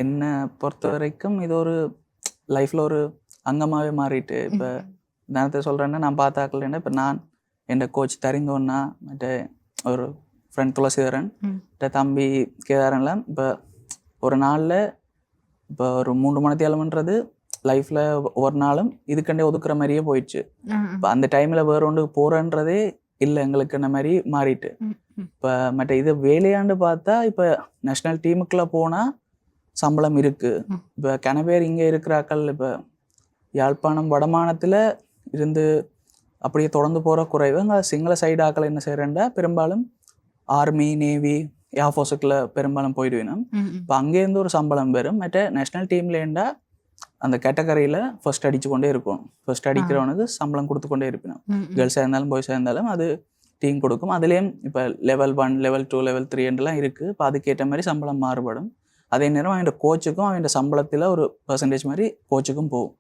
என்னை பொறுத்த வரைக்கும் இது ஒரு லைஃப்பில் ஒரு அங்கமாகவே மாறிட்டு. இப்போ நேரத்தை சொல்கிறேன்னா நான் பார்த்தாக்கலன்னா இப்போ நான் என் கோச் தரிந்தோன்னா மற்ற ஒரு ஃப்ரெண்ட் துளசிதரன் தம்பி கேதாரன்லாம் இப்போ ஒரு நாளில் இப்போ ஒரு 3 மணித்தியாலம்ன்றது லைஃப்பில் ஒரு நாளும் இதுக்கண்டே ஒதுக்குற மாதிரியே போயிடுச்சு. இப்போ அந்த டைமில் வேற ஒன்று போகிறன்றதே இல்லை எங்களுக்குன்ன மாதிரி மாறிட்டு. இப்போ மற்ற இது வேலையாண்டு பார்த்தா இப்போ நேஷ்னல் டீமுக்குள்ளே போனால் சம்பளம் இருக்குது. இப்போ கன பேர் இங்கே இருக்கிறாக்கள் இப்போ யாழ்ப்பாணம் வடமானத்தில் இருந்து அப்படியே தொடர்ந்து போகிற குறைவு. அங்கே சிங்கள சைடு ஆக்கள் என்ன செய்கிறேன்டா பெரும்பாலும் ஆர்மி நேவி ஏர்ஃபோர்ஸுக்குள்ள பெரும்பாலும் போயிடுவேணும். இப்போ அங்கேருந்து ஒரு சம்பளம் பெறும். மற்ற நேஷ்னல் டீம்லேண்டா அந்த கேட்டகரியில் ஃபர்ஸ்ட் அடித்து கொண்டே இருக்கும். ஃபர்ஸ்ட் அடிக்கிறவனுக்கு சம்பளம் கொடுத்து கொண்டே இருப்பினோம். கேர்ள்ஸாக இருந்தாலும் பாய்ஸாக இருந்தாலும் அது டீம் கொடுக்கும். அதுலேயும் இப்போ level 1 level 2 level 3 இருக்குது. இப்போ அதுக்கேற்ற மாதிரி சம்பளம் மாறுபடும். அதே நேரம் அவன் கோச்சுக்கும் அவன் சம்பளத்தில் ஒரு பெர்சன்டேஜ் மாதிரி கோச்சுக்கும் போகும்.